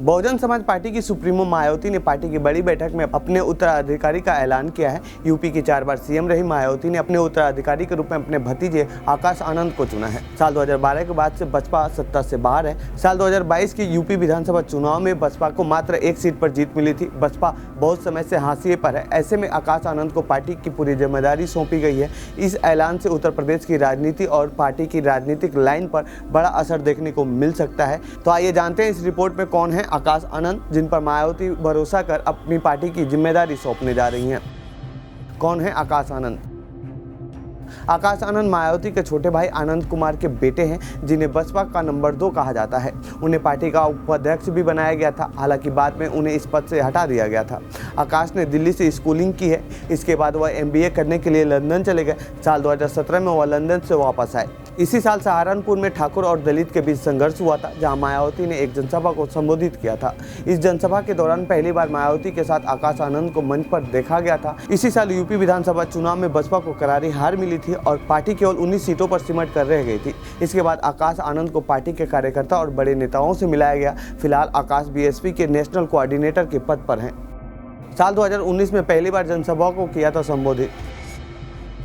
Bahujan Samaj party की supremo Mayawati ने party की बड़ी बैठक में अपने उत्तराधिकारी का ऐलान किया है। यूपी की 4 बार सीएम रही मायावती ने अपने उत्तराधिकारी के रूप में अपने भतीजे आकाश आनंद को चुना है। साल 2012 के बाद से बसपा सत्ता से बाहर है। साल 2022 के यूपी विधानसभा चुनाव में बसपा को मात्र 1 सीट पर जीत मिली थी। बसपा बहुत समय से हाशिए पर है। ऐसे में आकाश आनंद को पार्टी की पूरी जिम्मेदारी सौंपी गई है। इस ऐलान से उत्तर प्रदेश की राजनीति और पार्टी की राजनीतिक लाइन पर बड़ा असर देखने को मिल सकता है। तो आइए जानते हैं इस रिपोर्ट में कौन है आकाश आनंद, जिन पर मायावती भरोसा कर अपनी पार्टी की जिम्मेदारी सौंपने जा रही हैं। कौन है आकाश आनंद? आकाश आनंद मायावती के छोटे भाई आनंद कुमार के बेटे हैं, जिन्हें बसपा का नंबर 2 कहा जाता है। उन्हें पार्टी का उपाध्यक्ष भी बनाया गया था, हालांकि बाद में उन्हें इस पद से हटा दिया गया था। आकाश ने दिल्ली से स्कूलिंग की है। इसके बाद वह MBA करने के लिए लंदन चले गए। साल 2017 में वह लंदन से वापस आए। इसी साल सहारनपुर में ठाकुर और दलित के बीच संघर्ष हुआ था, जहां मायावती ने एक जनसभा को संबोधित किया था। इस जनसभा के दौरान पहली बार मायावती के साथ आकाश आनंद को मंच पर देखा गया था। इसी साल यूपी विधानसभा चुनाव में बसपा को करारी हार मिली थी और पार्टी केवल 19 सीटों पर सिमट कर रह गई थी। इसके बाद आकाश आनंद को पार्टी के कार्यकर्ता और बड़े नेताओं से मिलाया गया। फिलहाल आकाश BSP के नेशनल कोऑर्डिनेटर के पद पर हैं। साल 2019 में पहली बार जनसभा को किया था संबोधित।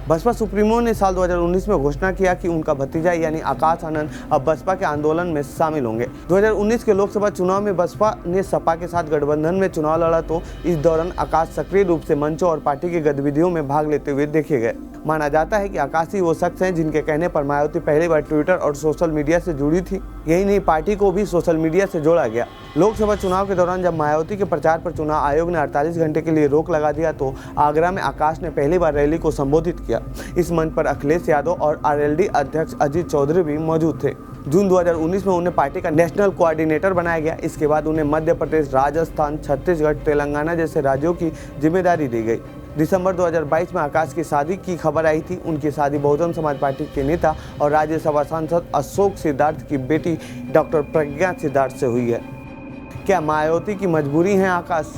बसपा सुप्रीमो ने साल 2019 में घोषणा किया कि उनका भतीजा यानी आकाश आनंद अब बसपा के आंदोलन में शामिल होंगे। 2019 के लोकसभा चुनाव में बसपा ने सपा के साथ गठबंधन में चुनाव लड़ा, तो इस दौरान आकाश सक्रिय रूप से मंचों और पार्टी की गतिविधियों में भाग लेते हुए देखे गए। माना जाता है कि आकाश ही वो शख्स हैं जिनके कहने पर मायावती पहली बार ट्विटर और सोशल मीडिया से जुड़ी थी। यही नहीं, पार्टी को भी सोशल मीडिया से जोड़ा गया। लोकसभा चुनाव के दौरान जब मायावती के प्रचार पर चुनाव आयोग ने 48 घंटे के लिए रोक लगा दिया, तो आगरा में आकाश ने पहली बार रैली को संबोधित किया। इस मंच पर अखिलेश यादव और RLD अध्यक्ष अजीत चौधरी भी मौजूद थे। जून 2019 में उन्हें पार्टी का नेशनल कोऑर्डिनेटर बनाया गया। इसके बाद उन्हें मध्य प्रदेश, राजस्थान, छत्तीसगढ़, तेलंगाना जैसे राज्यों की जिम्मेदारी दी गई। दिसंबर 2022 में आकाश की शादी की खबर आई थी। उनकी शादी बहुजन समाज पार्टी के नेता और राज्यसभा सांसद अशोक सिद्धार्थ की बेटी डॉक्टर प्रज्ञा सिद्धार्थ से हुई है। क्या मायावती की मजबूरी है आकाश?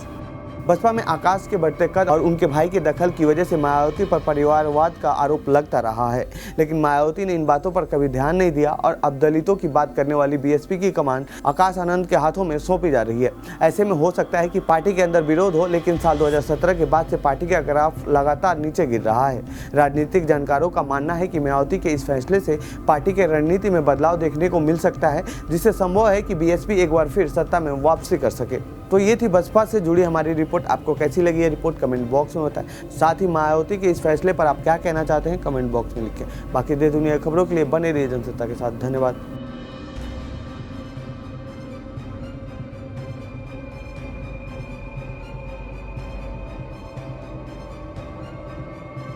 बसपा में आकाश के बढ़ते कद और उनके भाई के दखल की वजह से मायावती पर परिवारवाद का आरोप लगता रहा है, लेकिन मायावती ने इन बातों पर कभी ध्यान नहीं दिया और अब दलितों की बात करने वाली BSP की कमान आकाश आनंद के हाथों में सौंपी जा रही है। ऐसे में हो सकता है कि पार्टी के अंदर विरोध हो, लेकिन साल 2017 के बाद से पार्टी का ग्राफ लगातार नीचे गिर रहा है। राजनीतिक जानकारों का मानना है कि मायावती के इस फैसले से पार्टी के रणनीति में बदलाव देखने को मिल सकता है, जिससे संभव है कि BSP एक बार फिर सत्ता में वापसी कर सके। तो ये थी बसपा से जुड़ी हमारी रिपोर्ट। आपको कैसी लगी ये रिपोर्ट कमेंट बॉक्स में बताएं। साथ ही मायावती के इस फैसले पर आप क्या कहना चाहते हैं कमेंट बॉक्स में लिखें। बाकी देश दुनिया की खबरों के लिए बने रहिए जनसत्ता के साथ। धन्यवाद।